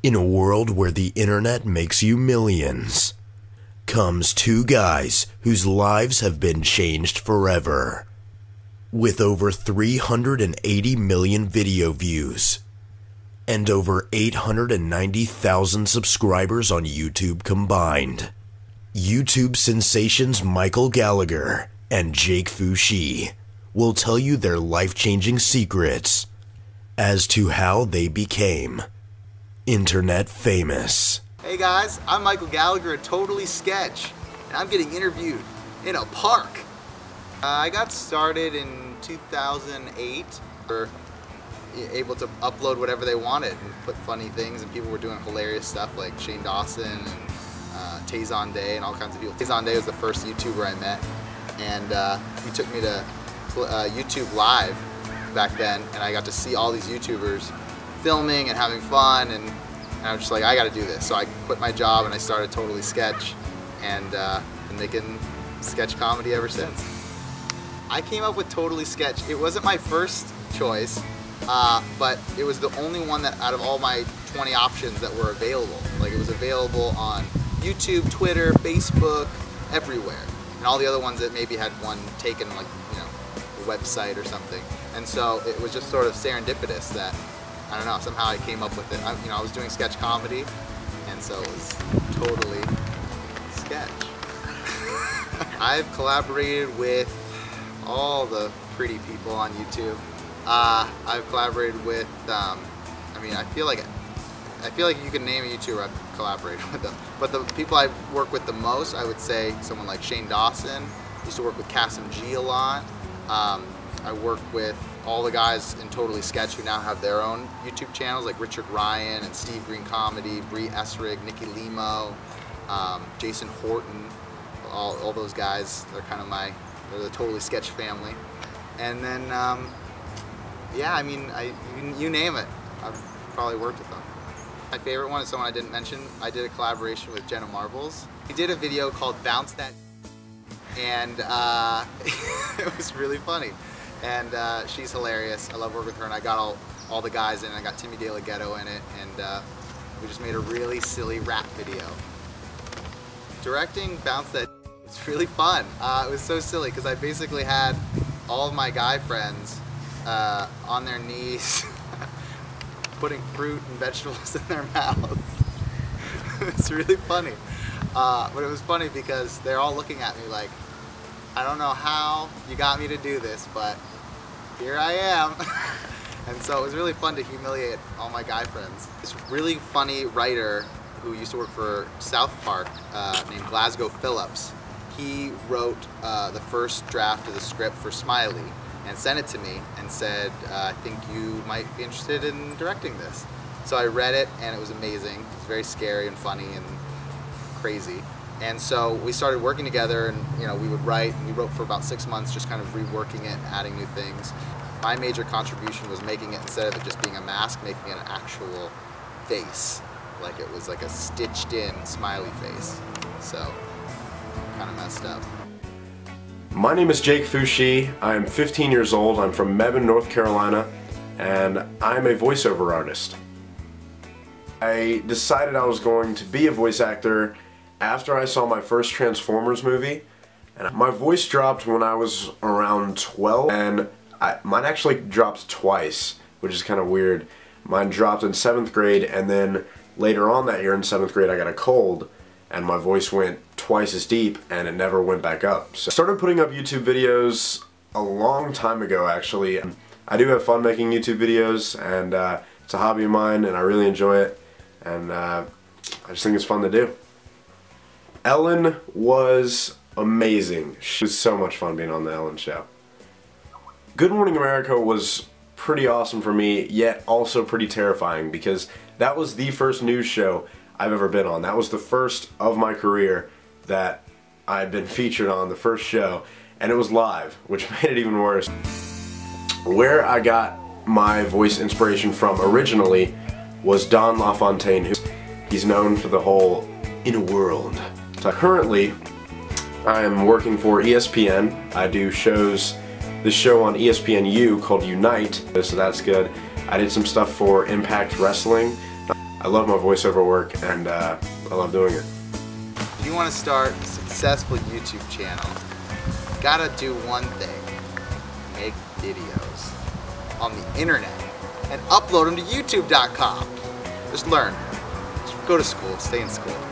In a world where the internet makes you millions, comes two guys whose lives have been changed forever. With over 380 million video views and over 890,000 subscribers on YouTube combined, YouTube sensations Michael Gallagher and Jake Foushee will tell you their life-changing secrets as to how they became internet famous. Hey guys, I'm Michael Gallagher at Totally Sketch, and I'm getting interviewed in a park. I got started in 2008. We're able to upload whatever they wanted and put funny things, and people were doing hilarious stuff like Shane Dawson and Tazon Day and all kinds of people. Tazon Day was the first YouTuber I met, and he took me to YouTube Live back then, and I got to see all these YouTubers filming and having fun, and I was just like, I gotta do this. So I quit my job and I started Totally Sketch, and been making sketch comedy ever since. I came up with Totally Sketch. It wasn't my first choice, but it was the only one that out of all my 20 options that were available. Like, it was available on YouTube, Twitter, Facebook, everywhere. And all the other ones that maybe had one taken, like, you know, a website or something. And so it was just sort of serendipitous that, I don't know, somehow I came up with it. I was doing sketch comedy, and so it was Totally Sketch. I've collaborated with all the pretty people on YouTube. I've collaborated with, I feel like you can name a YouTuber I've collaborated with them. But the people I work with the most, I would say someone like Shane Dawson. Used to work with Kasim G a lot. I work with all the guys in Totally Sketch who now have their own YouTube channels, like Richard Ryan and Steve Green Comedy, Bree Essrig, Nikki Limo, Jason Horton, all those guys. They're kind of they're the Totally Sketch family. And then, yeah, I mean, you name it, I've probably worked with them. My favorite one is someone I didn't mention. I did a collaboration with Jenna Marbles. We did a video called Bounce That, and it was really funny. And she's hilarious. I love working with her, and I got all the guys in it. I got Timmy De La Ghetto in it, and we just made a really silly rap video. Directing Bounce That was really fun. It was so silly because I basically had all of my guy friends on their knees putting fruit and vegetables in their mouths. It's really funny. But it was funny because they're all looking at me like, I don't know how you got me to do this, but here I am. And so it was really fun to humiliate all my guy friends. This really funny writer who used to work for South Park named Glasgow Phillips, he wrote the first draft of the script for Smiley and sent it to me and said, I think you might be interested in directing this. So I read it, and it was amazing. It was very scary and funny and crazy. And so we started working together, and we would write, and we wrote for about 6 months, just kind of reworking it, adding new things. My major contribution was making it, instead of it just being a mask, making it an actual face. Like it was like a stitched in smiley face. So, kind of messed up. My name is Jake Foushee. I'm 15 years old. I'm from Mebane, North Carolina, and I'm a voiceover artist. I decided I was going to be a voice actor after I saw my first Transformers movie, and my voice dropped when I was around 12, and mine actually dropped twice, which is kind of weird. Mine dropped in 7th grade, and then later on that year in 7th grade I got a cold, and my voice went twice as deep, and it never went back up. So I started putting up YouTube videos a long time ago, actually. I do have fun making YouTube videos, and it's a hobby of mine, and I really enjoy it, and I just think it's fun to do. Ellen was amazing. She was so much fun being on the Ellen Show. Good Morning America was pretty awesome for me, yet also pretty terrifying, because that was the first news show I've ever been on. That was the first of my career that I'd been featured on, the first show, and it was live, which made it even worse. Where I got my voice inspiration from originally was Don LaFontaine. He's known for the whole "in a world." So currently, I am working for ESPN. I do this show on ESPNU called Unite, so that's good. I did some stuff for Impact Wrestling. I love my voiceover work, and I love doing it. If you want to start a successful YouTube channel, you gotta do one thing: make videos on the internet and upload them to YouTube.com. Just learn. Just go to school. Stay in school.